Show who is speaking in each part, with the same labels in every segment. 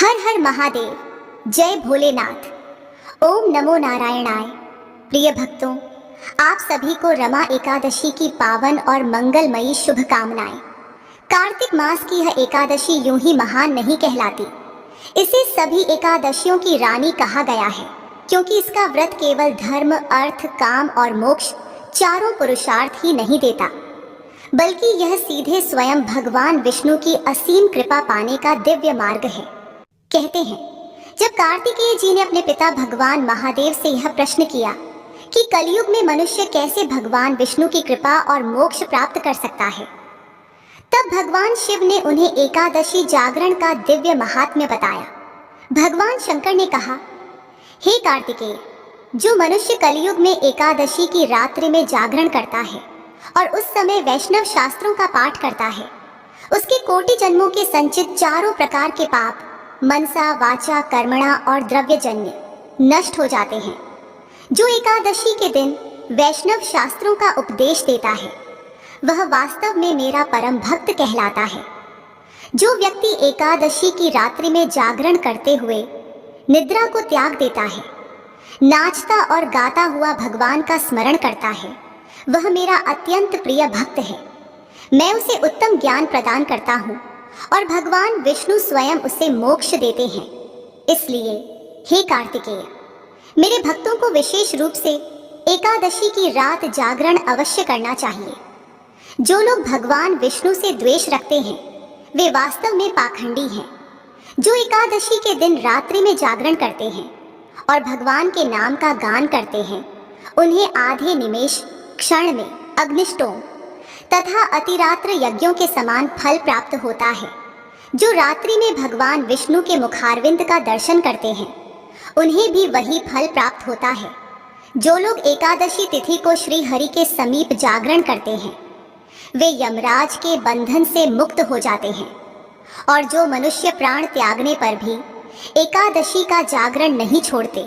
Speaker 1: हर हर महादेव, जय भोलेनाथ। ओम नमो नारायणाय। प्रिय भक्तों, आप सभी को रमा एकादशी की पावन और मंगलमयी शुभकामनाएं। कार्तिक मास की यह एकादशी यूं ही महान नहीं कहलाती। इसे सभी एकादशियों की रानी कहा गया है, क्योंकि इसका व्रत केवल धर्म, अर्थ, काम और मोक्ष चारों पुरुषार्थ ही नहीं देता, बल्कि यह सीधे स्वयं भगवान विष्णु की असीम कृपा पाने का दिव्य मार्ग है। कहते हैं, जब कार्तिकेय जी ने अपने पिता भगवान महादेव से यह प्रश्न किया कि कलयुग में मनुष्य कैसे भगवान विष्णु की कृपा और मोक्ष प्राप्त कर सकता है, तब भगवान शिव ने उन्हें एकादशी जागरण का दिव्य महात्म्य बताया। भगवान शंकर ने कहा, हे कार्तिकेय, जो मनुष्य कलयुग में एकादशी की रात्रि में जागरण करता है और उस समय वैष्णव शास्त्रों का पाठ करता है, उसके कोटि जन्मों के संचित चारों प्रकार के पाप मनसा, वाचा, कर्मणा और द्रव्यजन्य नष्ट हो जाते हैं। जो एकादशी के दिन वैष्णव शास्त्रों का उपदेश देता है, वह वास्तव में मेरा परम भक्त कहलाता है। जो व्यक्ति एकादशी की रात्रि में जागरण करते हुए निद्रा को त्याग देता है, नाचता और गाता हुआ भगवान का स्मरण करता है, वह मेरा अत्यंत प्रिय भक्त है। मैं उसे उत्तम ज्ञान प्रदान करता हूँ और भगवान विष्णु स्वयं उसे मोक्ष देते हैं। इसलिए हे कार्तिकेय, मेरे भक्तों को विशेष रूप से एकादशी की रात जागरण अवश्य करना चाहिए। जो लोग भगवान विष्णु से द्वेष रखते हैं, वे वास्तव में पाखंडी हैं। जो एकादशी के दिन रात्रि में जागरण करते हैं और भगवान के नाम का गान करते हैं, उन्हें आधे निमेष क्षण में अग्निष्टोम तथा अतिरात्र यज्ञों के समान फल प्राप्त होता है। जो रात्रि में भगवान विष्णु के मुखारविंद का दर्शन करते हैं, उन्हें भी वही फल प्राप्त होता है। जो लोग एकादशी तिथि को श्री हरि के समीप जागरण करते हैं, वे यमराज के बंधन से मुक्त हो जाते हैं। और जो मनुष्य प्राण त्यागने पर भी एकादशी का जागरण नहीं छोड़ते,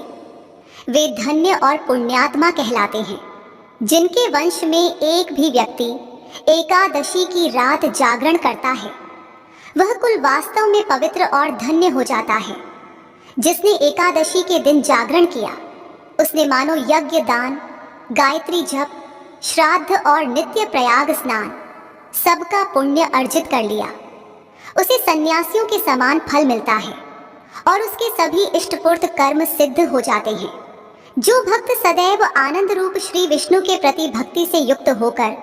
Speaker 1: वे धन्य और पुण्यात्मा कहलाते हैं। जिनके वंश में एक भी व्यक्ति एकादशी की रात जागरण करता है, वह कुल वास्तव में पवित्र और धन्य हो जाता है। जिसने एकादशी के दिन जागरण किया, उसने मानो यज्ञ, दान, गायत्री जप, श्राद्ध और नित्य प्रयाग स्नान सबका पुण्य अर्जित कर लिया। उसे सन्यासियों के समान फल मिलता है और उसके सभी इष्टपूर्त कर्म सिद्ध हो जाते हैं। जो भक्त सदैव आनंद रूप श्री विष्णु के प्रति भक्ति से युक्त होकर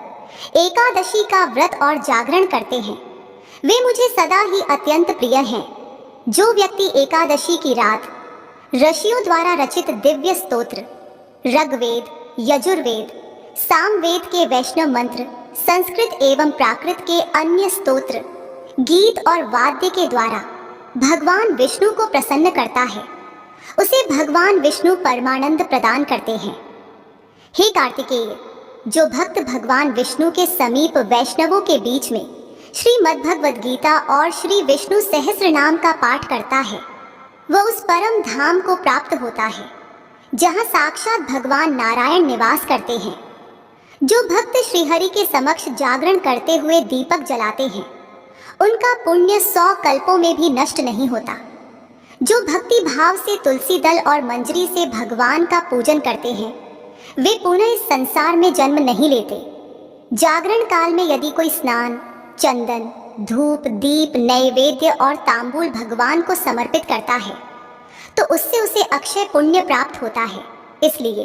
Speaker 1: एकादशी का व्रत और जागरण करते हैं, वे मुझे सदा ही अत्यंत प्रिय हैं। जो व्यक्ति एकादशी की रात ऋषियों द्वारा रचित दिव्य स्तोत्र, ऋग्वेद, यजुर्वेद, सामवेद के वैष्णव मंत्र, संस्कृत एवं प्राकृत के अन्य स्तोत्र, गीत और वाद्य के द्वारा भगवान विष्णु को प्रसन्न करता है, उसे भगवान विष्णु परमानंद प्रदान करते हैं। हे कार्तिकेय, जो भक्त भगवान विष्णु के समीप वैष्णवों के बीच में श्रीमद् भगवद गीता और श्री विष्णु सहस्त्र नाम का पाठ करता है, वह उस परम धाम को प्राप्त होता है जहाँ साक्षात भगवान नारायण निवास करते हैं। जो भक्त श्रीहरि के समक्ष जागरण करते हुए दीपक जलाते हैं, उनका पुण्य 100 कल्पों में भी नष्ट नहीं होता। जो भक्ति भाव से तुलसी दल और मंजरी से भगवान का पूजन करते हैं, वे पुनः इस संसार में जन्म नहीं लेते। जागरण काल में यदि कोई स्नान, चंदन, धूप, दीप, नैवेद्य और तांबूल भगवान को समर्पित करता है, तो उससे उसे अक्षय पुण्य प्राप्त होता है। इसलिए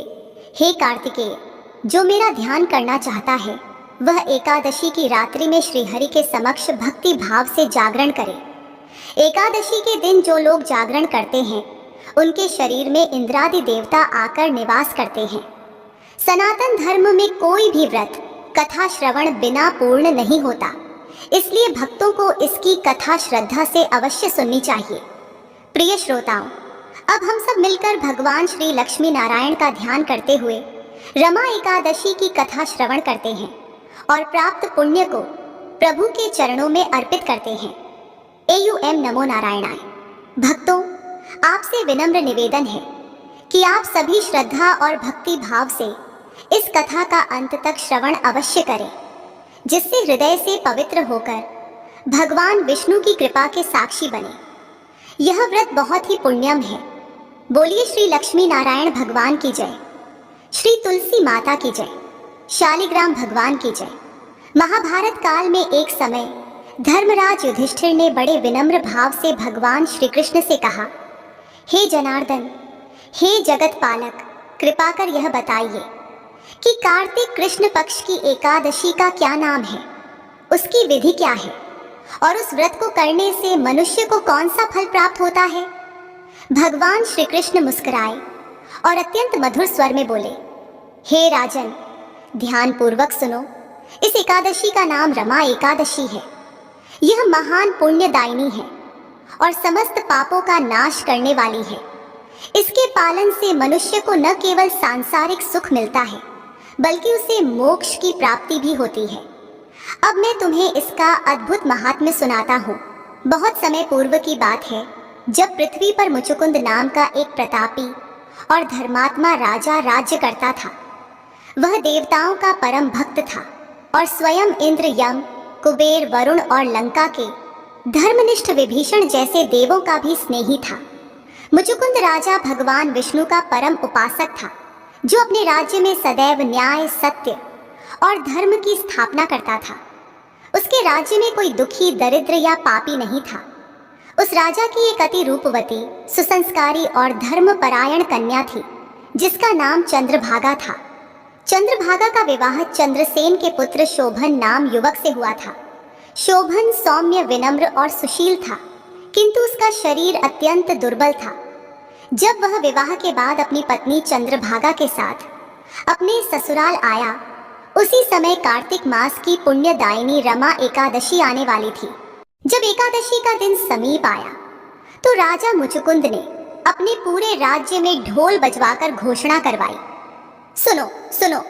Speaker 1: हे कार्तिकेय, जो मेरा ध्यान करना चाहता है, वह एकादशी की रात्रि में श्रीहरि के समक्ष भक्ति भाव से जागरण करे। एकादशी के दिन जो लोग जागरण करते हैं, उनके शरीर में इंद्रादि देवता आकर निवास करते हैं। सनातन धर्म में कोई भी व्रत, कथा श्रवण बिना पूर्ण नहीं होता, इसलिए भक्तों को इसकी कथा श्रद्धा से अवश्य सुननी चाहिए। प्रिय श्रोताओं, अब हम सब मिलकर भगवान श्री लक्ष्मी नारायण का ध्यान करते हुए रमा एकादशी की कथा श्रवण करते हैं और प्राप्त पुण्य को प्रभु के चरणों में अर्पित करते हैं। एयूएम नमो नारायणाय। भक्तों, आपसे विनम्र निवेदन है कि आप सभी श्रद्धा और भक्ति भाव से इस कथा का अंत तक श्रवण अवश्य करें, जिससे हृदय से पवित्र होकर भगवान विष्णु की कृपा के साक्षी बने। यह व्रत बहुत ही पुण्यम है। बोलिए श्री लक्ष्मी नारायण भगवान की जय, श्री तुलसी माता की जय, शालिग्राम भगवान की जय। महाभारत काल में एक समय धर्मराज युधिष्ठिर ने बड़े विनम्र भाव से भगवान श्री कृष्ण से कहा, हे जनार्दन, हे जगत पालक, कृपा कर यह बताइए कि कार्तिक कृष्ण पक्ष की एकादशी का क्या नाम है, उसकी विधि क्या है और उस व्रत को करने से मनुष्य को कौन सा फल प्राप्त होता है। भगवान श्री कृष्ण मुस्कुराए और अत्यंत मधुर स्वर में बोले, हे राजन, ध्यान पूर्वक सुनो। इस एकादशी का नाम रमा एकादशी है। यह महान पुण्यदायिनी है और समस्त पापों का नाश करने वाली है। इसके पालन से मनुष्य को न केवल सांसारिक सुख मिलता है बल्कि उसे मोक्ष की प्राप्ति भी होती है। अब मैं तुम्हें इसका अद्भुत महात्म्य सुनाता हूँ। बहुत समय पूर्व की बात है, जब पृथ्वी पर मुचुकुंद नाम का एक प्रतापी और धर्मात्मा राजा राज्य करता था। वह देवताओं का परम भक्त था और स्वयं इंद्र, यम, कुबेर, वरुण और लंका के धर्मनिष्ठ विभीषण जैसे देवों का भी स्नेही था। मुचुकुंद राजा भगवान विष्णु का परम उपासक था, जो अपने राज्य में सदैव न्याय, सत्य और धर्म की स्थापना करता था। उसके राज्य में कोई दुखी, दरिद्र या पापी नहीं था। उस राजा की एक अति रूपवती, सुसंस्कारी और धर्मपरायण कन्या थी, जिसका नाम चंद्रभागा था। चंद्रभागा का विवाह चंद्रसेन के पुत्र शोभन नाम युवक से हुआ था। शोभन सौम्य, विनम्र और सुशील था, किंतु उसका शरीर अत्यंत दुर्बल था। जब वह विवाह के बाद अपनी पत्नी चंद्रभागा के साथ अपने ससुराल आया, उसी समय कार्तिक मास की पुण्यदायिनी रमा एकादशी आने वाली थी। जब एकादशी का दिन समीप आया तो राजा मुचुकुंद ने अपने पूरे राज्य में ढोल बजवाकर घोषणा करवाई, सुनो सुनो,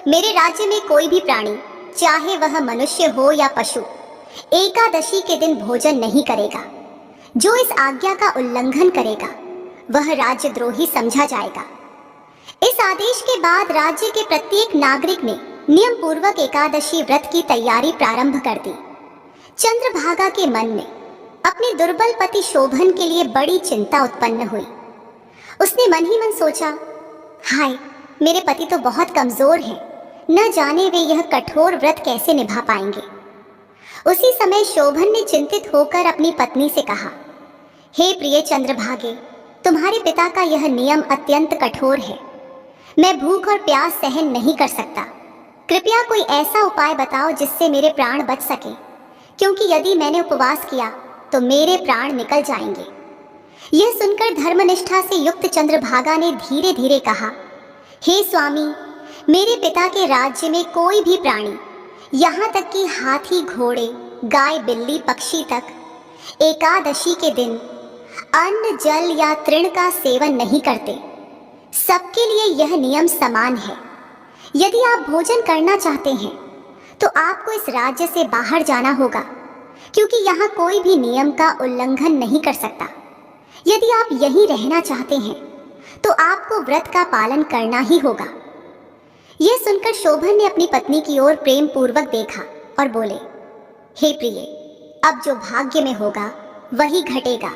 Speaker 1: मेरे राज्य में कोई भी प्राणी, चाहे वह मनुष्य हो या पशु, एकादशी के दिन भोजन नहीं करेगा। जो इस आज्ञा का उल्लंघन करेगा वह राज्यद्रोही समझा जाएगा। इस आदेश के बाद राज्य के प्रत्येक नागरिक ने नियम पूर्वक एकादशी व्रत की तैयारी प्रारंभ कर दी। चंद्रभागा के मन में अपने दुर्बल पति शोभन के लिए बड़ी चिंता उत्पन्न हुई। उसने मन ही मन सोचा, हाय, मेरे पति तो बहुत कमजोर हैं, न जाने वे यह कठोर व्रत कैसे निभा पाएंगे। उसी समय शोभन ने चिंतित होकर अपनी पत्नी से कहा, हे प्रिय चंद्रभागे, तुम्हारे पिता का यह नियम अत्यंत कठोर है। मैं भूख और प्यास सहन नहीं कर सकता। कृपया कोई ऐसा उपाय बताओ जिससे मेरे प्राण बच सके, क्योंकि यदि मैंने उपवास किया तो मेरे प्राण निकल जाएंगे। यह सुनकर धर्मनिष्ठा से युक्त चंद्रभागा ने धीरे धीरे कहा, हे स्वामी, मेरे पिता के राज्य में कोई भी प्राणी, यहाँ तक कि हाथी, घोड़े, गाय, बिल्ली, पक्षी तक एकादशी के दिन अन्न, जल या तृण का सेवन नहीं करते। सबके लिए यह नियम समान है। यदि आप भोजन करना चाहते हैं तो आपको इस राज्य से बाहर जाना होगा, क्योंकि यहाँ कोई भी नियम का उल्लंघन नहीं कर सकता। यदि आप यहीं रहना चाहते हैं तो आपको व्रत का पालन करना ही होगा। यह सुनकर शोभन ने अपनी पत्नी की ओर प्रेम पूर्वक देखा और बोले, हे प्रिय, अब जो भाग्य में होगा वही घटेगा।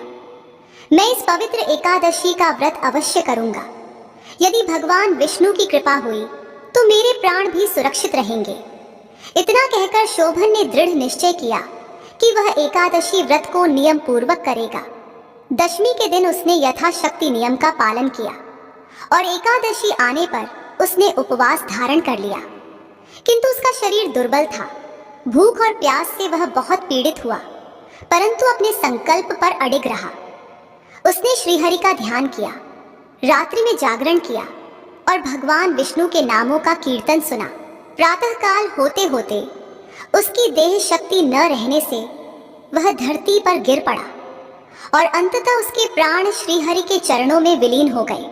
Speaker 1: मैं इस पवित्र एकादशी का व्रत अवश्य करूंगा। यदि भगवान विष्णु की कृपा हुई तो मेरे प्राण भी सुरक्षित रहेंगे। इतना कहकर शोभन ने दृढ़ निश्चय किया कि वह एकादशी व्रत को नियम पूर्वक करेगा। दशमी के दिन उसने यथाशक्ति नियम का पालन किया और एकादशी आने पर उसने उपवास धारण कर लिया, किंतु उसका शरीर दुर्बल था। भूख और प्यास से वह बहुत पीड़ित हुआ, परंतु अपने संकल्प पर अडिग रहा। उसने श्रीहरि का ध्यान किया, रात्रि में जागरण किया और भगवान विष्णु के नामों का कीर्तन सुना। प्रातःकाल होते होते उसकी देह शक्ति न रहने से वह धरती पर गिर पड़ा और अंततः उसके प्राण श्रीहरि के चरणों में विलीन हो गए।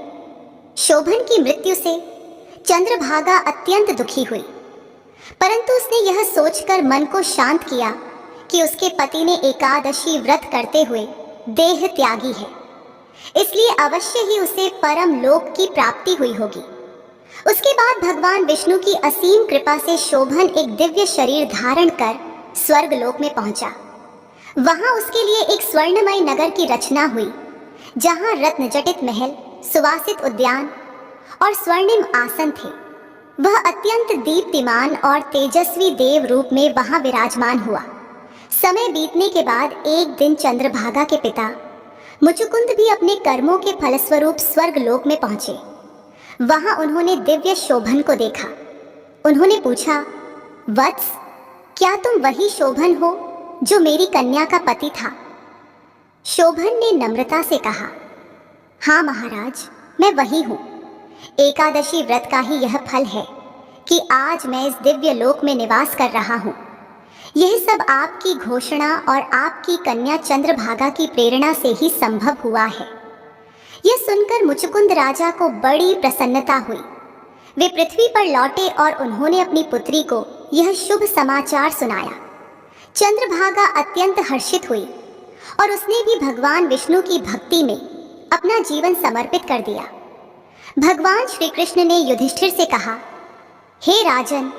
Speaker 1: शोभन की मृत्यु से चंद्रभागा अत्यंत दुखी हुई, परंतु उसने यह सोचकर मन को शांत किया कि उसके पति ने एकादशी व्रत करते हुए देह त्यागी है, इसलिए अवश्य ही उसे परम लोक की प्राप्ति हुई होगी। उसके बाद भगवान विष्णु की असीम कृपा से शोभन एक दिव्य शरीर धारण कर स्वर्ग लोक में पहुंचा। वहां उसके लिए एक स्वर्णमय नगर की रचना हुई, जहां रत्न जटित महल, सुवासित उद्यान और स्वर्णिम आसन थे। वह अत्यंत दीप्तिमान और तेजस्वी देव रूप में वहां विराजमान हुआ। समय बीतने के बाद एक दिन चंद्रभागा के पिता मुचुकुंद भी अपने कर्मों के फलस्वरूप स्वर्ग लोक में पहुंचे। वहां उन्होंने दिव्य शोभन को देखा। उन्होंने पूछा, वत्स, क्या तुम वही शोभन हो जो मेरी कन्या का पति था? शोभन ने नम्रता से कहा, हाँ महाराज, मैं वही हूँ। एकादशी व्रत का ही यह फल है कि आज मैं इस दिव्य लोक में निवास कर रहा हूँ। यह सब आपकी घोषणा और आपकी कन्या चंद्रभागा की प्रेरणा से ही संभव हुआ है। यह सुनकर मुचुकुंद राजा को बड़ी प्रसन्नता हुई। वे पृथ्वी पर लौटे और उन्होंने अपनी पुत्री को यह शुभ समाचार सुनाया। चंद्रभागा अत्यंत हर्षित हुई और उसने भी भगवान विष्णु की भक्ति में अपना जीवन समर्पित कर दिया। भगवान श्री कृष्ण ने युधिष्ठिर से कहा, हे राजन,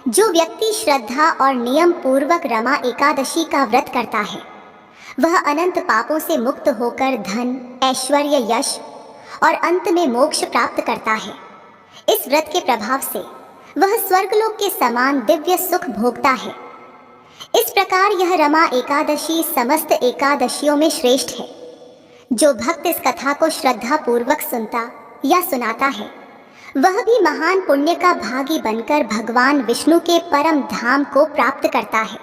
Speaker 1: जो व्यक्ति श्रद्धा और नियम पूर्वक रमा एकादशी का व्रत करता है, वह अनंत पापों से मुक्त होकर धन, ऐश्वर्य, यश और अंत में मोक्ष प्राप्त करता है। इस व्रत के प्रभाव से वह स्वर्गलोक के समान दिव्य सुख भोगता है। इस प्रकार यह रमा एकादशी समस्त एकादशियों में श्रेष्ठ है। जो भक्त इस कथा को श्रद्धा पूर्वक सुनता या सुनाता है, वह भी महान पुण्य का भागी बनकर भगवान विष्णु के परम धाम को प्राप्त करता है।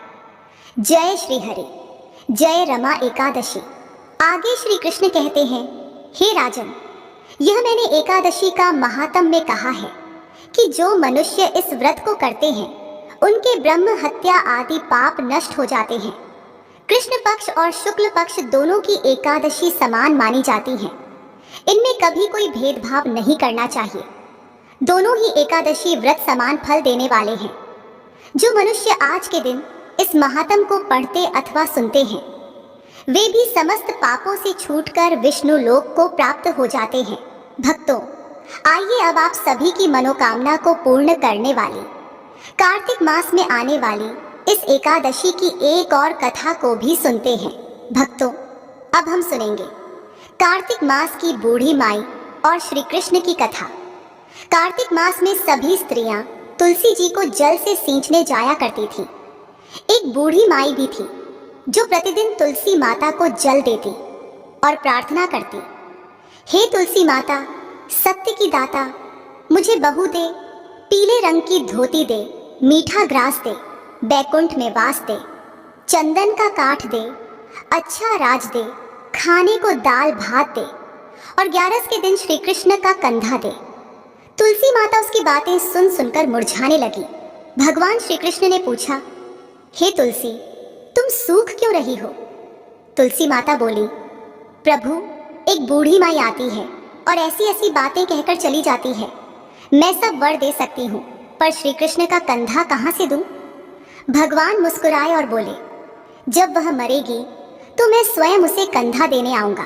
Speaker 1: जय श्री हरि, जय रमा एकादशी। आगे श्री कृष्ण कहते हैं, हे राजन, यह मैंने एकादशी का महात्म्य में कहा है कि जो मनुष्य इस व्रत को करते हैं, उनके ब्रह्म हत्या आदि पाप नष्ट हो जाते हैं। कृष्ण पक्ष और शुक्ल पक्ष दोनों की एकादशी समान मानी जाती हैं। इनमें कभी कोई भेदभाव नहीं करना चाहिए। दोनों ही एकादशी व्रत समान फल देने वाले हैं। जो मनुष्य आज के दिन इस महात्म्य को पढ़ते अथवा सुनते हैं, वे भी समस्त पापों से छूटकर विष्णु लोक को प्राप्त हो जाते हैं। भक्तों, आइए अब आप सभी की मनोकामना को पूर्ण करने वाली कार्तिक मास में आने वाली इस एकादशी की एक और कथा को भी सुनते हैं। भक्तों, अब हम सुनेंगे कार्तिक मास की बूढ़ी माई और श्री कृष्ण की कथा। कार्तिक मास में सभी स्त्रियां तुलसी जी को जल से सींचने जाया करती थी। एक बूढ़ी माई भी थी जो प्रतिदिन तुलसी माता को जल देती और प्रार्थना करती, हे तुलसी माता, सत्य की दाता, मुझे बहू दे, पीले रंग की धोती दे, मीठा ग्रास दे, बैकुंठ में वास दे, चंदन का काठ दे, अच्छा राज दे, खाने को दाल भात दे और 11 के दिन श्री कृष्ण का कंधा दे। तुलसी माता उसकी बातें सुन सुनकर मुरझाने लगी। भगवान श्री कृष्ण ने पूछा, हे तुलसी, तुम सूख क्यों रही हो? तुलसी माता बोली, प्रभु, एक बूढ़ी माई आती है और ऐसी ऐसी बातें कहकर चली जाती है। मैं सब वर दे सकती हूँ, पर श्री कृष्ण का कंधा कहाँ से दूं? भगवान मुस्कुराए और बोले, जब वह मरेगी तो मैं स्वयं उसे कंधा देने आऊंगा।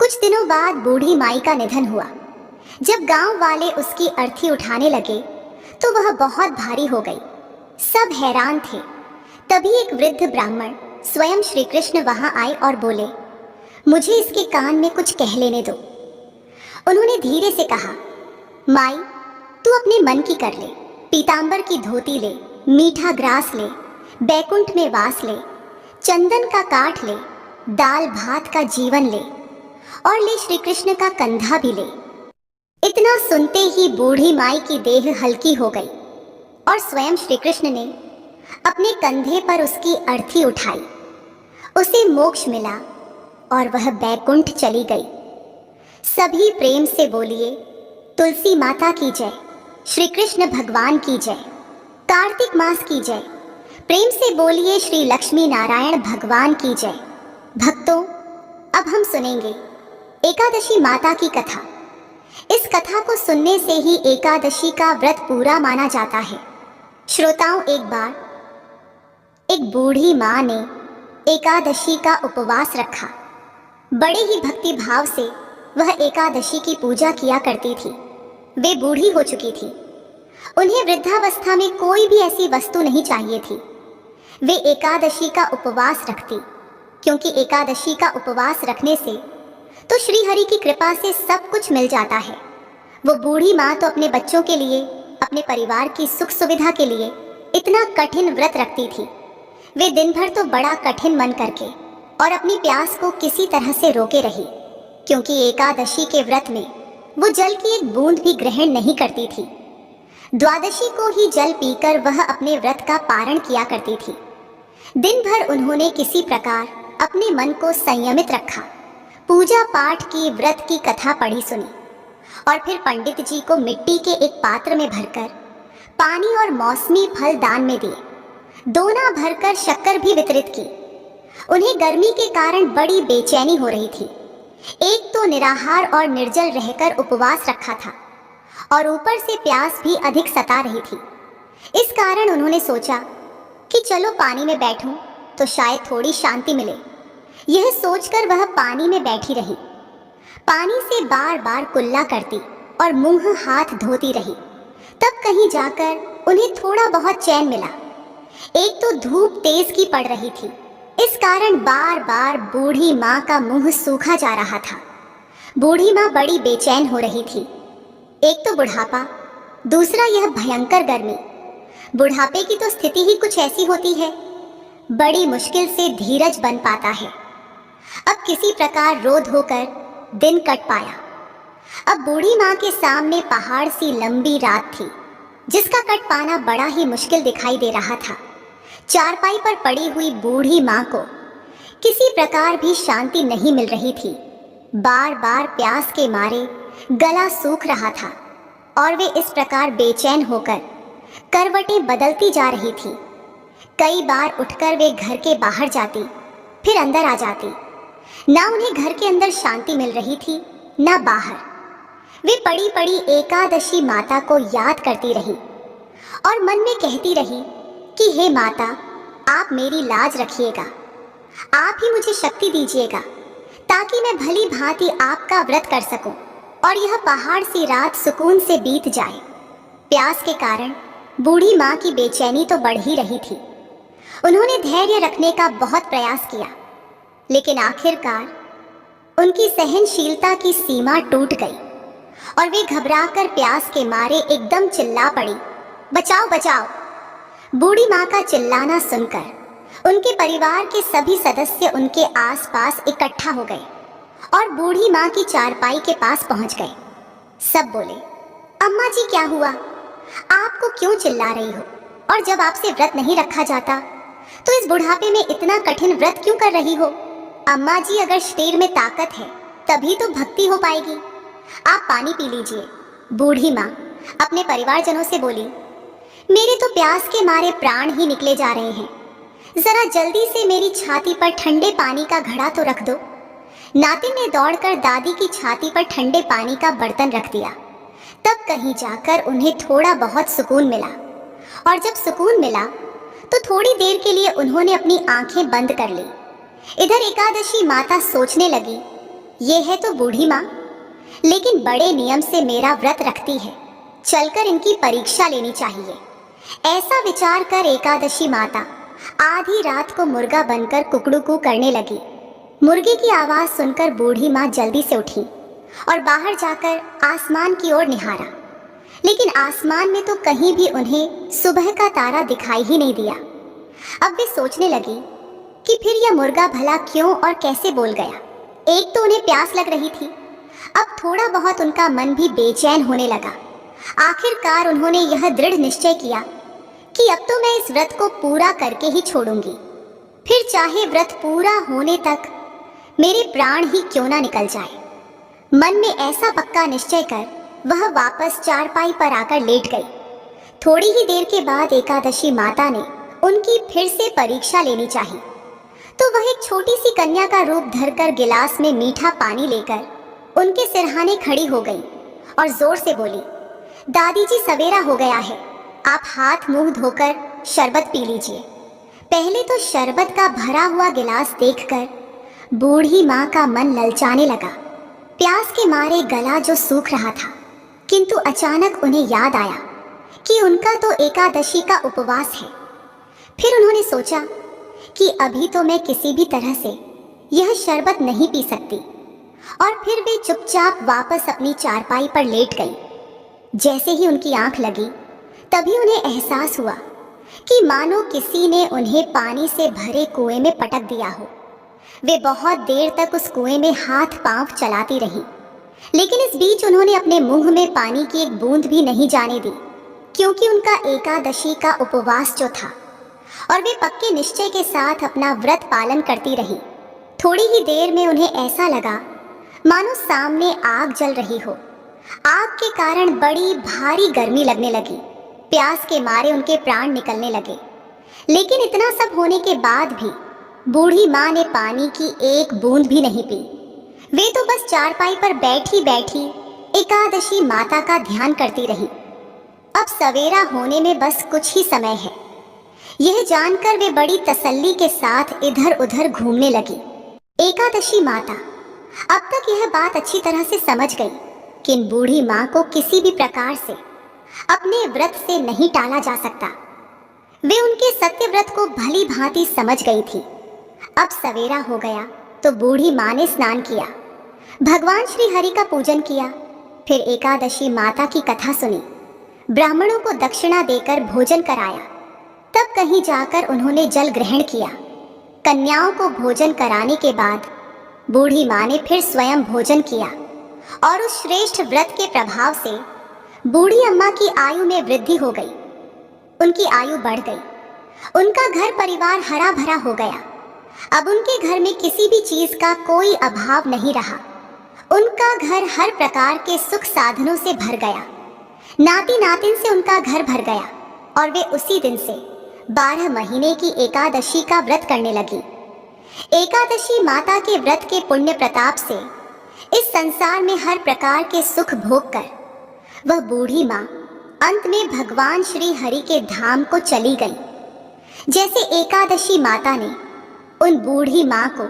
Speaker 1: कुछ दिनों बाद बूढ़ी माई का निधन हुआ। जब गांव वाले उसकी अर्थी उठाने लगे तो वह बहुत भारी हो गई। सब हैरान थे। तभी एक वृद्ध ब्राह्मण स्वयं श्री कृष्ण वहां आए और बोले, मुझे इसके कान में कुछ कह लेने दो। उन्होंने धीरे से कहा, माई, तू अपने मन की कर ले, पीतांबर की धोती ले, मीठा ग्रास ले, बैकुंठ में वास ले, चंदन का काठ ले, दाल भात का जीवन ले और ले श्री कृष्ण का कंधा भी ले। इतना सुनते ही बूढ़ी माई की देह हल्की हो गई और स्वयं श्री कृष्ण ने अपने कंधे पर उसकी अर्थी उठाई। उसे मोक्ष मिला और वह बैकुंठ चली गई। सभी प्रेम से बोलिए, तुलसी माता की जय, श्री कृष्ण भगवान की जय, कार्तिक मास की जय। प्रेम से बोलिए, श्री लक्ष्मी नारायण भगवान की जय। भक्तों, अब हम सुनेंगे एकादशी माता की कथा। इस कथा को सुनने से ही एकादशी का व्रत पूरा माना जाता है। श्रोताओं, एक बार एक बूढ़ी माँ ने एकादशी का उपवास रखा। बड़े ही भक्ति भाव से वह एकादशी की पूजा किया करती थी। वे बूढ़ी हो चुकी थी। उन्हें वृद्धावस्था में कोई भी ऐसी वस्तु नहीं चाहिए थी। वे एकादशी का उपवास रखती, क्योंकि एकादशी का उपवास रखने से तो श्री हरि की कृपा से सब कुछ मिल जाता है। वो बूढ़ी माँ तो अपने बच्चों के लिए, अपने परिवार की सुख सुविधा के लिए इतना कठिन व्रत रखती थी। वे दिन भर तो बड़ा कठिन मन करके और अपनी प्यास को किसी तरह से रोके रही, क्योंकि एकादशी के व्रत में वो जल की एक बूंद भी ग्रहण नहीं करती थी। द्वादशी को ही जल पीकर वह अपने व्रत का पारण किया करती थी। दिन भर उन्होंने किसी प्रकार अपने मन को संयमित रखा, पूजा पाठ की, व्रत की कथा पढ़ी सुनी और फिर पंडित जी को मिट्टी के एक पात्र में भरकर पानी और मौसमी फल दान में दिए। दोना भरकर शक्कर भी वितरित की। उन्हें गर्मी के कारण बड़ी बेचैनी हो रही थी। एक तो निराहार और निर्जल रहकर उपवास रखा था और ऊपर से प्यास भी अधिक सता रही थी। इस कारण उन्होंने सोचा कि चलो पानी में बैठूं तो शायद थोड़ी शांति मिले। यह सोचकर वह पानी में बैठी रही। पानी से बार बार कुल्ला करती और मुंह हाथ धोती रही। तब कहीं जाकर उन्हें थोड़ा बहुत चैन मिला। एक तो धूप तेज की पड़ रही थी, इस कारण बार बार बूढ़ी माँ का मुंह सूखा जा रहा था। बूढ़ी माँ बड़ी बेचैन हो रही थी। एक तो बुढ़ापा, दूसरा यह भयंकर गर्मी। बुढ़ापे की तो स्थिति ही कुछ ऐसी होती है, बड़ी मुश्किल से धीरज बन पाता है। अब किसी प्रकार रो धोकर दिन कट पाया। अब बूढ़ी माँ के सामने पहाड़ सी लंबी रात थी, जिसका कट पाना बड़ा ही मुश्किल दिखाई दे रहा था। चारपाई पर पड़ी हुई बूढ़ी माँ को किसी प्रकार भी शांति नहीं मिल रही थी। बार बार प्यास के मारे गला सूख रहा था और वे इस प्रकार बेचैन होकर करवटें बदलती जा रही थी। कई बार उठकर वे घर के बाहर जाती, फिर अंदर आ जाती। ना उन्हें घर के अंदर शांति मिल रही थी, ना बाहर। वे पड़ी पड़ी एकादशी माता को याद करती रही और मन में कहती रही कि हे माता, आप मेरी लाज रखिएगा, आप ही मुझे शक्ति दीजिएगा ताकि मैं भली भांति आपका व्रत कर सकूं और यह पहाड़ सी रात सुकून से बीत जाए। प्यास के कारण बूढ़ी माँ की बेचैनी तो बढ़ ही रही थी। उन्होंने धैर्य रखने का बहुत प्रयास किया, लेकिन आखिरकार उनकी सहनशीलता की सीमा टूट गई और वे घबराकर प्यास के मारे एकदम चिल्ला पड़ी, बचाओ बचाओ। बूढ़ी माँ का चिल्लाना सुनकर उनके परिवार के सभी सदस्य उनके आसपास इकट्ठा हो गए और बूढ़ी माँ की चारपाई के पास पहुंच गए। सब बोले, अम्मा जी क्या हुआ, आपको क्यों चिल्ला रही हो? और जब आपसे व्रत नहीं रखा जाता तो इस बुढ़ापे में इतना कठिन व्रत क्यों कर रही हो? अम्मा जी, अगर शरीर में ताकत है तभी तो भक्ति हो पाएगी। आप पानी पी लीजिए। बूढ़ी माँ अपने परिवारजनों से बोली, मेरे तो प्यास के मारे प्राण ही निकले जा रहे हैं, जरा जल्दी से मेरी छाती पर ठंडे पानी का घड़ा तो रख दो। नातिन ने दौड़कर दादी की छाती पर ठंडे पानी का बर्तन रख दिया। तब कहीं जाकर उन्हें थोड़ा बहुत सुकून मिला और जब सुकून मिला तो थोड़ी देर के लिए उन्होंने अपनी आंखें बंद कर ली। इधर एकादशी माता सोचने लगी, ये है तो बूढ़ी माँ, लेकिन बड़े नियम से मेरा व्रत रखती है, चलकर इनकी परीक्षा लेनी चाहिए। ऐसा विचार कर एकादशी माता आधी रात को मुर्गा बनकर कुकड़ू करने लगी। मुर्गे की आवाज सुनकर बूढ़ी माँ जल्दी से उठी और बाहर जाकर आसमान की ओर निहारा, लेकिन आसमान में तो कहीं भी उन्हें सुबह का तारा दिखाई ही नहीं दिया। अब वे सोचने लगी कि फिर यह मुर्गा भला क्यों और कैसे बोल गया। एक तो उन्हें प्यास लग रही थी, अब थोड़ा बहुत उनका मन भी बेचैन होने लगा। आखिरकार उन्होंने यह दृढ़ निश्चय किया कि अब तो मैं इस व्रत को पूरा करके ही छोड़ूंगी, फिर चाहे व्रत पूरा होने तक मेरे प्राण ही क्यों ना निकल जाए। मन में ऐसा पक्का निश्चय कर वह वापस चारपाई पर आकर लेट गई। थोड़ी ही देर के बाद एकादशी माता ने उनकी फिर से परीक्षा लेनी चाहिए, तो वह एक छोटी सी कन्या का रूप धरकर गिलास में मीठा पानी लेकर उनके सिरहाने खड़ी हो गई और जोर से बोली, दादी जी, सवेरा हो गया है, आप हाथ मुंह धोकर शरबत पी लीजिए। पहले तो शरबत का भरा हुआ गिलास देखकर बूढ़ी माँ का मन ललचाने लगा। प्यास के मारे गला जो सूख रहा था, किंतु अचानक उन्हें याद आया कि उनका तो एकादशी का उपवास है। फिर उन्होंने सोचा कि अभी तो मैं किसी भी तरह से यह शरबत नहीं पी सकती, और फिर वे चुपचाप वापस अपनी चारपाई पर लेट गई। जैसे ही उनकी आंख लगी तभी उन्हें एहसास हुआ कि मानो किसी ने उन्हें पानी से भरे कुएं में पटक दिया हो। वे बहुत देर तक उस कुएं में हाथ पांव चलाती रही, लेकिन इस बीच उन्होंने अपने मुंह में पानी की एक बूंद भी नहीं जाने दी, क्योंकि उनका एकादशी का उपवास जो था, और वे पक्के निश्चय के साथ अपना व्रत पालन करती रही। थोड़ी ही देर में उन्हें ऐसा लगा मानो सामने आग जल रही हो। आग के कारण बड़ी भारी गर्मी लगने लगी। प्यास के मारे उनके प्राण निकलने लगे। लेकिन इतना सब होने के बाद भी बूढ़ी माँ ने पानी की एक बूंद भी नहीं पी। वे तो बस चारपाई पर बैठी बैठी एकादशी माता का ध्यान करती रही। अब सवेरा होने में बस कुछ ही समय है, यह जानकर वे बड़ी तसल्ली के साथ इधर उधर घूमने लगी। एकादशी माता अब तक यह बात अच्छी तरह से समझ गई कि इन बूढ़ी माँ को किसी भी प्रकार से अपने व्रत से नहीं टाला जा सकता। वे उनके सत्य व्रत को भली भांति समझ गई थी। अब सवेरा हो गया तो बूढ़ी माँ ने स्नान किया, भगवान श्री हरि का पूजन किया, फिर एकादशी माता की कथा सुनी, ब्राह्मणों को दक्षिणा देकर भोजन कराया। तब कहीं जाकर उन्होंने जल ग्रहण किया। कन्याओं को भोजन कराने के बाद बूढ़ी माँ ने फिर स्वयं भोजन किया, और उस श्रेष्ठ व्रत के प्रभाव से बूढ़ी अम्मा की आयु में वृद्धि हो गई। उनकी आयु बढ़ गई, उनका घर परिवार हरा भरा हो गया। अब उनके घर में किसी भी चीज का कोई अभाव नहीं रहा। उनका घर हर प्रकार के सुख साधनों से भर गया। नाती नातिन से उनका घर भर गया, और वे उसी दिन से 12 महीने की एकादशी का व्रत करने लगी। एकादशी माता के व्रत के पुण्य प्रताप से इस संसार में हर प्रकार के सुख भोग कर वह बूढ़ी माँ अंत में भगवान श्री हरि के धाम को चली गई। जैसे एकादशी माता ने उन बूढ़ी माँ को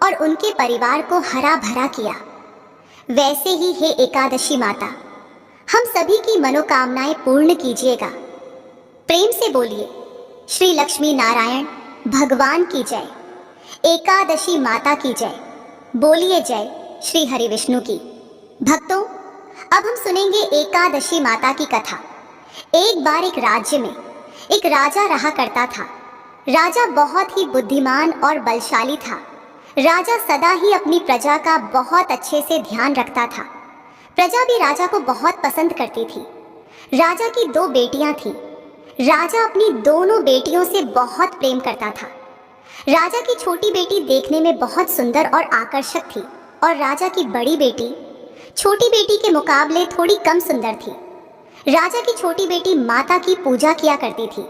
Speaker 1: और उनके परिवार को हरा भरा किया, वैसे ही हे एकादशी माता, हम सभी की मनोकामनाएं पूर्ण कीजिएगा। प्रेम से बोलिए श्री लक्ष्मी नारायण भगवान की जय, एकादशी माता की जय। बोलिए जय श्री हरि विष्णु की। भक्तों, अब हम सुनेंगे एकादशी माता की कथा। एक बार एक राज्य में एक राजा रहा करता था। राजा बहुत ही बुद्धिमान और बलशाली था। राजा सदा ही अपनी प्रजा का बहुत अच्छे से ध्यान रखता था। प्रजा भी राजा को बहुत पसंद करती थी। राजा की 2 बेटियां थीं। राजा अपनी दोनों बेटियों से बहुत प्रेम करता था। राजा की छोटी बेटी देखने में बहुत सुंदर और आकर्षक थी, और राजा की बड़ी बेटी छोटी बेटी के मुकाबले थोड़ी कम सुंदर थी। राजा की छोटी बेटी माता की पूजा किया करती थी,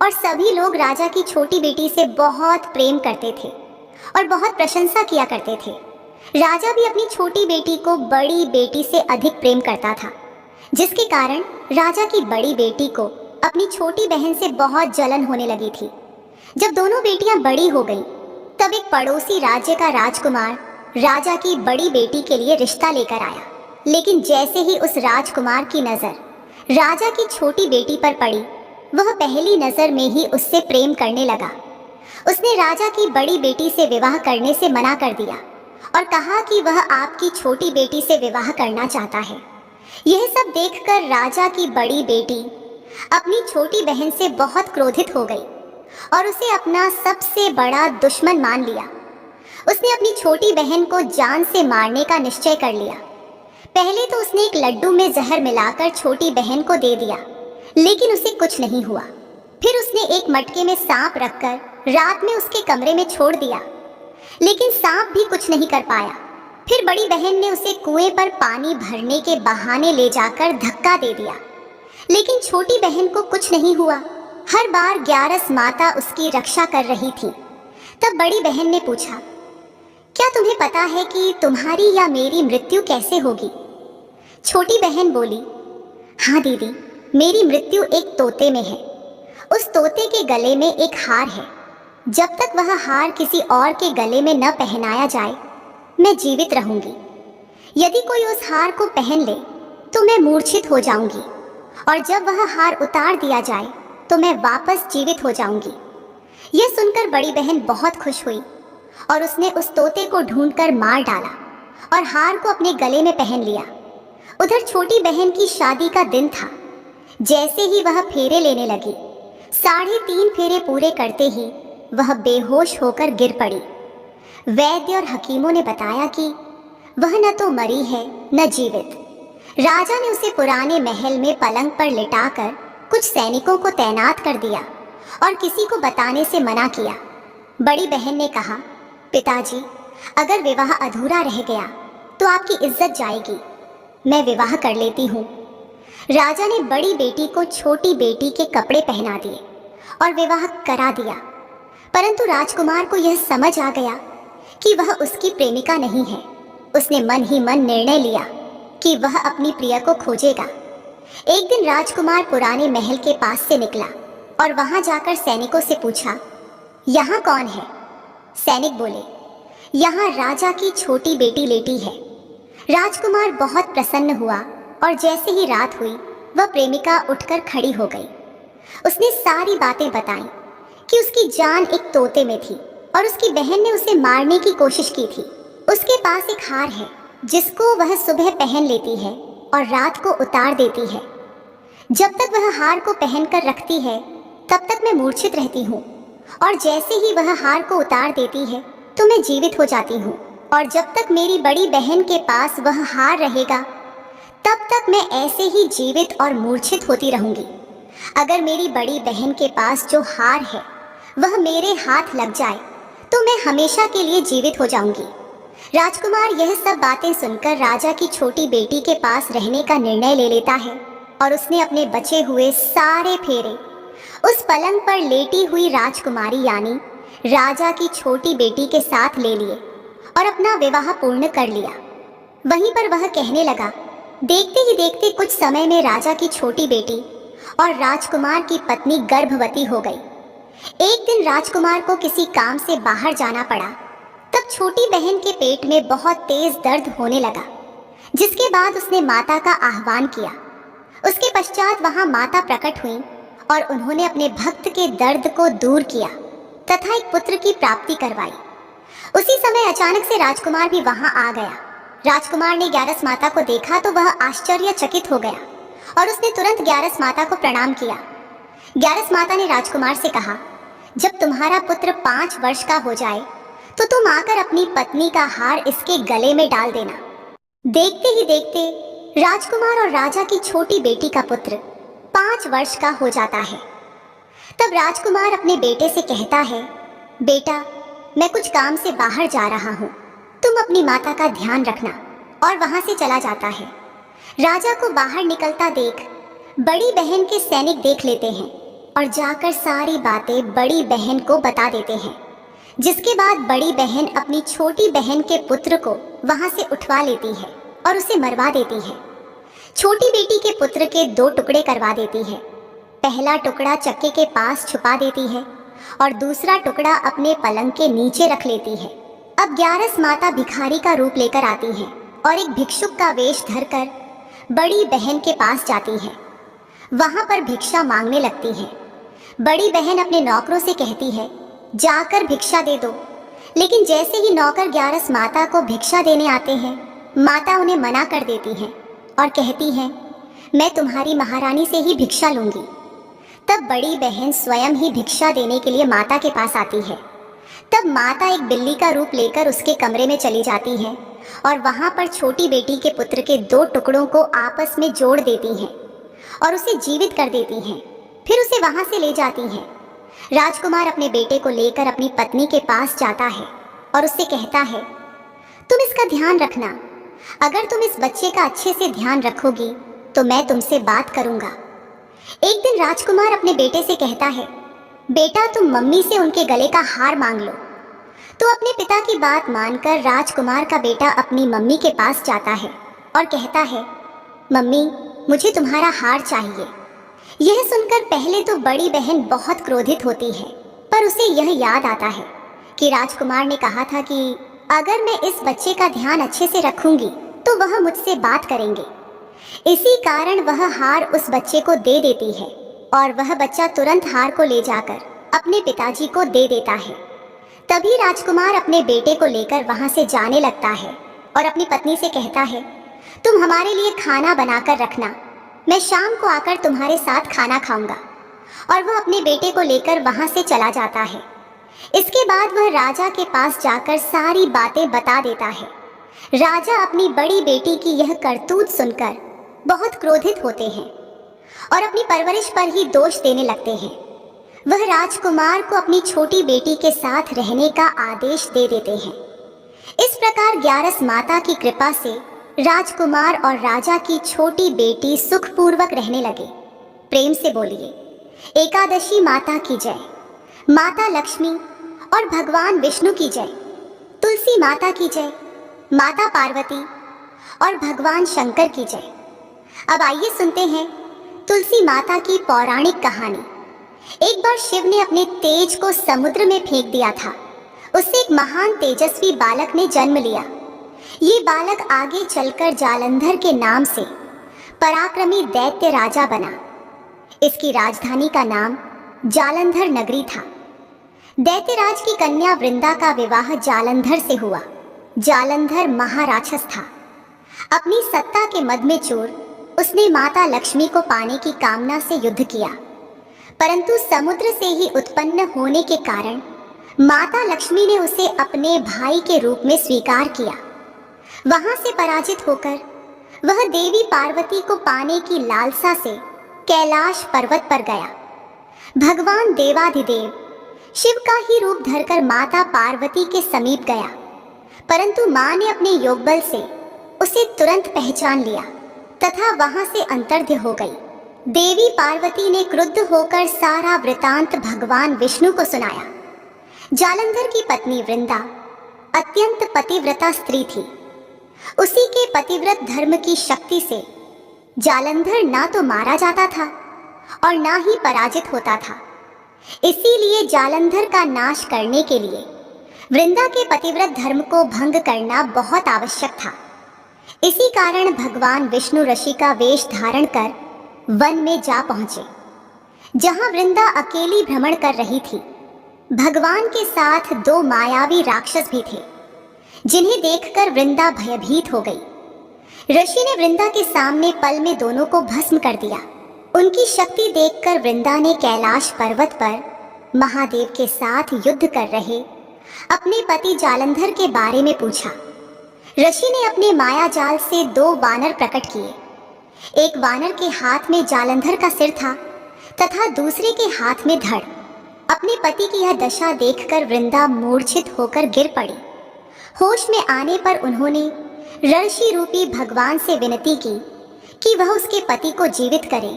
Speaker 1: और सभी लोग राजा की छोटी बेटी से बहुत प्रेम करते थे और बहुत प्रशंसा किया करते थे। राजा भी अपनी छोटी बेटी को बड़ी बेटी से अधिक प्रेम करता था, जिसके कारण राजा की बड़ी बेटी को अपनी छोटी बहन से बहुत जलन होने लगी थी। जब दोनों बेटियां बड़ी हो गईं, तब एक पड़ोसी राज्य का राजकुमार राजा की बड़ी बेटी के लिए रिश्ता लेकर आया। लेकिन जैसे ही उस राजकुमार की नजर राजा की छोटी बेटी पर पड़ी, वह पहली नजर में ही उससे प्रेम करने लगा। उसने राजा की बड़ी बेटी से विवाह करने से मना कर दिया और कहा कि वह आपकी छोटी बेटी से विवाह करना चाहता है। यह सब देखकर राजा की बड़ी बेटी अपनी छोटी बहन से बहुत क्रोधित हो गई और उसे अपना सबसे बड़ा दुश्मन मान लिया। उसने अपनी छोटी बहन को जान से मारने का निश्चय कर लिया। पहले तो उसने एक लड्डू में जहर मिलाकर छोटी बहन को दे दिया, लेकिन उसे कुछ नहीं हुआ। फिर उसने एक मटके में सांप रखकर रात में उसके कमरे में छोड़ दिया, लेकिन सांप भी कुछ नहीं कर पाया। फिर बड़ी बहन ने उसे कुएं पर पानी भरने के बहाने ले जाकर धक्का दे दिया, लेकिन छोटी बहन को कुछ नहीं हुआ। हर बार ग्यारस माता उसकी रक्षा कर रही थी। तब बड़ी बहन ने पूछा, क्या तुम्हें पता है कि तुम्हारी या मेरी मृत्यु कैसे होगी? छोटी बहन बोली, हाँ दीदी, मेरी मृत्यु एक तोते में है। उस तोते के गले में एक हार है। जब तक वह हार किसी और के गले में न पहनाया जाए, मैं जीवित रहूंगी। यदि कोई उस हार को पहन ले तो मैं मूर्छित हो जाऊंगी, और जब वह हार उतार दिया जाए तो मैं वापस जीवित हो जाऊंगी। यह सुनकर बड़ी बहन बहुत खुश हुई और उसने उस तोते को ढूंढकर मार डाला और हार को अपने गले में पहन लिया। उधर छोटी बहन की शादी का दिन था। जैसे ही वह फेरे लेने लगी, 3.5 फेरे पूरे करते ही वह बेहोश होकर गिर पड़ी। वैद्य और हकीमों ने बताया कि वह न तो मरी है न जीवित। राजा ने उसे पुराने महल में पलंग पर लिटाकर कुछ सैनिकों को तैनात कर दिया और किसी को बताने से मना किया। बड़ी बहन ने कहा, पिताजी, अगर विवाह अधूरा रह गया तो आपकी इज्जत जाएगी। मैं विवाह कर लेती हूँ। राजा ने बड़ी बेटी को छोटी बेटी के कपड़े पहना दिए और विवाह करा दिया। परंतु राजकुमार को यह समझ आ गया कि वह उसकी प्रेमिका नहीं है। उसने मन ही मन निर्णय लिया कि वह अपनी प्रिय को खोजेगा। एक दिन राजकुमार पुराने महल के पास से निकला और वहां जाकर सैनिकों से पूछा, यहाँ कौन है? सैनिक बोले, यहाँ राजा की छोटी बेटी लेटी है। राजकुमार बहुत प्रसन्न हुआ और जैसे ही रात हुई वह प्रेमिका उठकर खड़ी हो गई। उसने सारी बातें बताई कि उसकी जान एक तोते में थी और उसकी बहन ने उसे मारने की कोशिश की थी। उसके पास एक हार है जिसको वह सुबह पहन लेती है और रात को उतार देती है। जब तक वह हार को पहनकर रखती है तब तक मैं मूर्छित रहती हूँ और जैसे ही वह हार को उतार देती है तो मैं जीवित हो जाती हूँ। और जब तक मेरी बड़ी बहन के पास वह हार रहेगा तब तक मैं ऐसे ही जीवित और मूर्छित होती रहूंगी। अगर मेरी बड़ी बहन के पास जो हार है वह मेरे हाथ लग जाए तो मैं हमेशा के लिए जीवित हो जाऊंगी। राजकुमार यह सब बातें सुनकर राजा की छोटी बेटी के पास रहने का निर्णय ले लेता है और उसने अपने बचे हुए सारे फेरे उस पलंग पर लेटी हुई राजकुमारी यानी राजा की छोटी बेटी के साथ ले लिए और अपना विवाह पूर्ण कर लिया। वहीं पर वह कहने लगा, देखते ही देखते कुछ समय में राजा की छोटी बेटी और राजकुमार की पत्नी गर्भवती हो गई। एक दिन राजकुमार को किसी काम से बाहर जाना पड़ा। तब छोटी बहन के पेट में बहुत तेज दर्द होने लगा, जिसके बाद उसने माता का आह्वान किया। उसके पश्चात वहां माता प्रकट हुई और उन्होंने अपने भक्त के दर्द को दूर किया तथा एक पुत्र की प्राप्ति करवाई। उसी समय अचानक से राजकुमार भी वहां आ गया। राजकुमार ने ग्यारस माता को देखा तो वह आश्चर्यचकित हो गया और उसने तुरंत ग्यारस माता को प्रणाम किया। ग्यारस माता ने राजकुमार से कहा, जब तुम्हारा पुत्र 5 वर्ष का हो जाए तो तुम आकर अपनी पत्नी का हार इसके गले में डाल देना। देखते ही देखते राजकुमार और राजा की छोटी बेटी का पुत्र 5 वर्ष का हो जाता है। तब राजकुमार अपने बेटे से कहता है, बेटा, मैं कुछ काम से बाहर जा रहा हूँ, तुम अपनी माता का ध्यान रखना। और वहां से चला जाता है। राजा को बाहर निकलता देख बड़ी बहन के सैनिक देख लेते हैं और जाकर सारी बातें बड़ी बहन को बता देते हैं, जिसके बाद बड़ी बहन अपनी छोटी बहन के पुत्र को वहां से उठवा लेती है और उसे मरवा देती है। छोटी बेटी के पुत्र के 2 टुकड़े करवा देती है। पहला टुकड़ा चक्के के पास छुपा देती है और दूसरा टुकड़ा अपने पलंग के नीचे रख लेती है। अब ग्यारस माता भिखारी का रूप लेकर आती है और एक भिक्षुक का वेश धरकर बड़ी बहन के पास जाती है। वहां पर भिक्षा मांगने लगती है। बड़ी बहन अपने नौकरों से कहती है, जाकर भिक्षा दे दो। लेकिन जैसे ही नौकर ग्यारस माता को भिक्षा देने आते हैं, माता उन्हें मना कर देती है और कहती है, मैं तुम्हारी महारानी से ही भिक्षा लूंगी। तब बड़ी बहन स्वयं ही भिक्षा देने के लिए माता के पास आती है। तब माता एक बिल्ली का रूप लेकर उसके कमरे में चली जाती है और वहां पर छोटी बेटी के पुत्र के 2 टुकड़ों को आपस में जोड़ देती हैं और उसे जीवित कर देती हैं। फिर उसे वहां से ले जाती हैं। राजकुमार अपने बेटे को लेकर अपनी पत्नी के पास जाता है और उससे कहता है, तुम इसका ध्यान रखना। अगर तुम इस बच्चे का अच्छे से ध्यान रखोगी तो मैं तुमसे बात करूंगा। एक दिन राजकुमार अपने बेटे से कहता है, बेटा, तुम मम्मी से उनके गले का हार मांग लो। तो अपने पिता की बात मानकर राजकुमार का बेटा अपनी मम्मी के पास जाता है और कहता है, मम्मी, मुझे तुम्हारा हार चाहिए। यह सुनकर पहले तो बड़ी बहन बहुत क्रोधित होती है, पर उसे यह याद आता है कि राजकुमार ने कहा था कि अगर मैं इस बच्चे का ध्यान अच्छे से रखूंगी तो वह मुझसे बात करेंगे। इसी कारण वह हार उस बच्चे को दे देती है और वह बच्चा तुरंत हार को ले जाकर अपने पिताजी को दे देता है। तभी राजकुमार अपने बेटे को लेकर वहां से जाने लगता है और अपनी पत्नी से कहता है, तुम हमारे लिए खाना बनाकर रखना, मैं शाम को आकर तुम्हारे साथ खाना खाऊंगा। और वह अपने बेटे को लेकर वहां से चला जाता है। इसके बाद वह राजा के पास जाकर सारी बातें बता देता है। राजा अपनी बड़ी बेटी की यह करतूत सुनकर बहुत क्रोधित होते हैं और अपनी परवरिश पर ही दोष देने लगते हैं। वह राजकुमार को अपनी छोटी बेटी के साथ रहने का आदेश दे देते हैं। इस प्रकार ग्यारस माता की कृपा से राजकुमार और राजा की छोटी बेटी सुखपूर्वक रहने लगे। प्रेम से बोलिए, एकादशी माता की जय, माता लक्ष्मी और भगवान विष्णु की जय, तुलसी माता की जय, माता पार्वती और भगवान शंकर की जय। अब आइए सुनते हैं तुलसी माता की पौराणिक कहानी। एक बार शिव ने अपने तेज को समुद्र में फेंक दिया था। उससे एक महान तेजस्वी बालक ने जन्म लिया। ये बालक आगे चलकर जालंधर के नाम से पराक्रमी दैत्य राजा बना। इसकी राजधानी का नाम जालंधर नगरी था। दैत्यराज की कन्या वृंदा का विवाह जालंधर से हुआ। जालंधर महाराक्षस था। अपनी सत्ता के मद में चूर उसने माता लक्ष्मी को पाने की कामना से युद्ध किया, परंतु समुद्र से ही उत्पन्न होने के कारण माता लक्ष्मी ने उसे अपने भाई के रूप में स्वीकार किया। वहां से पराजित होकर वह देवी पार्वती को पाने की लालसा से कैलाश पर्वत पर गया। भगवान देवाधिदेव शिव का ही रूप धरकर माता पार्वती के समीप गया, परंतु मां ने अपने योगबल से उसे तुरंत पहचान लिया तथा वहां से अंतर्ध्य हो गई। देवी पार्वती ने क्रुद्ध होकर सारा वृतांत भगवान विष्णु को सुनाया। जालंधर की पत्नी वृंदा अत्यंत पतिव्रता स्त्री थी। उसी के पतिव्रत धर्म की शक्ति से जालंधर ना तो मारा जाता था और ना ही पराजित होता था। इसीलिए जालंधर का नाश करने के लिए वृंदा के पतिव्रत धर्म को भंग करना बहुत आवश्यक था। इसी कारण भगवान विष्णु ऋषि का वेश धारण कर वन में जा पहुंचे, जहां वृंदा अकेली भ्रमण कर रही थी। भगवान के साथ दो मायावी राक्षस भी थे, जिन्हें देखकर वृंदा भयभीत हो गई। ऋषि ने वृंदा के सामने पल में दोनों को भस्म कर दिया। उनकी शक्ति देखकर वृंदा ने कैलाश पर्वत पर महादेव के साथ युद्ध कर रहे अपने पति जालंधर के बारे में पूछा। ऋषि ने अपने माया जाल से दो वानर प्रकट किए। एक वानर के हाथ में जालंधर का सिर था तथा दूसरे के हाथ में धड़। अपने पति की यह दशा देखकर वृंदा मूर्छित होकर गिर पड़ी। होश में आने पर उन्होंने ऋषि रूपी भगवान से विनती की कि वह उसके पति को जीवित करे।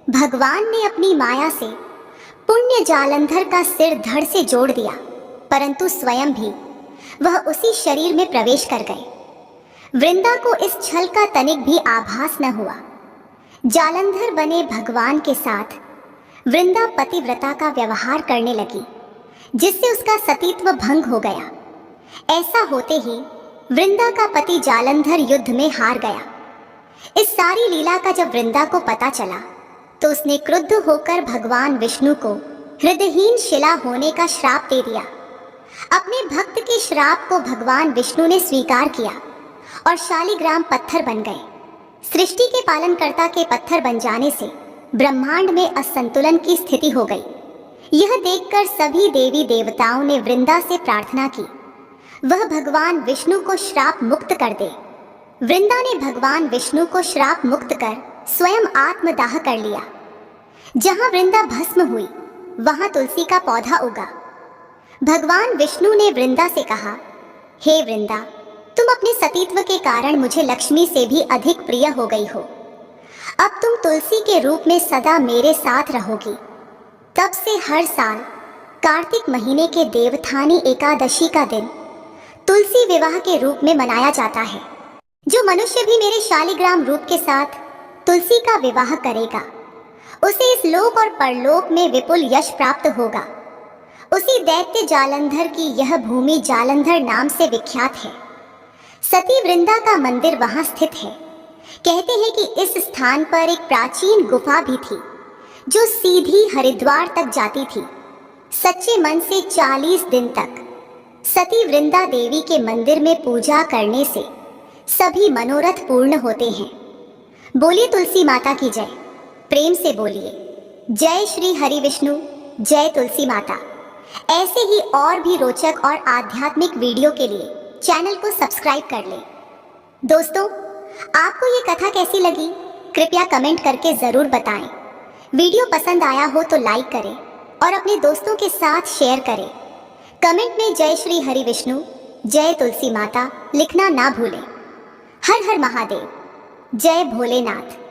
Speaker 1: भगवान ने अपनी माया से पुण्य जालंधर का सिर धड़ से जोड़ दिया, परंतु स्वयं भी वह उसी शरीर में प्रवेश कर गए। वृंदा को इस छल का तनिक भी आभास न हुआ। जालंधर बने भगवान के साथ वृंदा पतिव्रता का व्यवहार करने लगी, जिससे उसका सतीत्व भंग हो गया। ऐसा होते ही वृंदा का पति जालंधर युद्ध में हार गया। इस सारी लीला का जब वृंदा को पता चला तो उसने क्रुद्ध होकर भगवान विष्णु को हृदयहीन शिला होने का श्राप दे दिया। अपने भक्त के श्राप को भगवान विष्णु ने स्वीकार किया और शालिग्राम पत्थर बन गए। सृष्टि के पालनकर्ता के पत्थर बन जाने से ब्रह्मांड में असंतुलन की स्थिति हो गई। यह देखकर सभी देवी देवताओं ने वृंदा से प्रार्थना की वह भगवान विष्णु को श्राप मुक्त कर दे। वृंदा ने भगवान विष्णु को श्राप मुक्त कर स्वयं आत्मदाह कर लिया। जहां वृंदा भस्म हुई वहां तुलसी का पौधा उगा। भगवान विष्णु ने वृंदा से कहा, हे वृंदा, तुम अपने सतीत्व के कारण मुझे लक्ष्मी से भी अधिक प्रिय हो गई हो। अब तुम तुलसी के रूप में सदा मेरे साथ रहोगी। तब से हर साल कार्तिक महीने के देवथानी एकादशी का दिन तुलसी विवाह के रूप में मनाया जाता है। जो मनुष्य भी मेरे शालिग्राम रूप के साथ तुलसी का विवाह करेगा उसे इस लोक और परलोक में विपुल यश प्राप्त होगा। उसी दैत्य जालंधर की यह भूमि जालंधर नाम से विख्यात है। सती वृंदा का मंदिर वहां स्थित है। कहते हैं कि इस स्थान पर एक प्राचीन गुफा भी थी जो सीधी हरिद्वार तक जाती थी। सच्चे मन से 40 दिन तक सती वृंदा देवी के मंदिर में पूजा करने से सभी मनोरथ पूर्ण होते हैं। बोलिए तुलसी माता की जय। प्रेम से बोलिए जय श्री हरि विष्णु, जय तुलसी माता। ऐसे ही और भी रोचक और आध्यात्मिक वीडियो के लिए चैनल को सब्सक्राइब कर लें। दोस्तों, आपको ये कथा कैसी लगी कृपया कमेंट करके जरूर बताएं। वीडियो पसंद आया हो तो लाइक करें और अपने दोस्तों के साथ शेयर करें। कमेंट में जय श्री हरि विष्णु, जय तुलसी माता लिखना ना भूलें। हर हर महादेव, जय भोलेनाथ।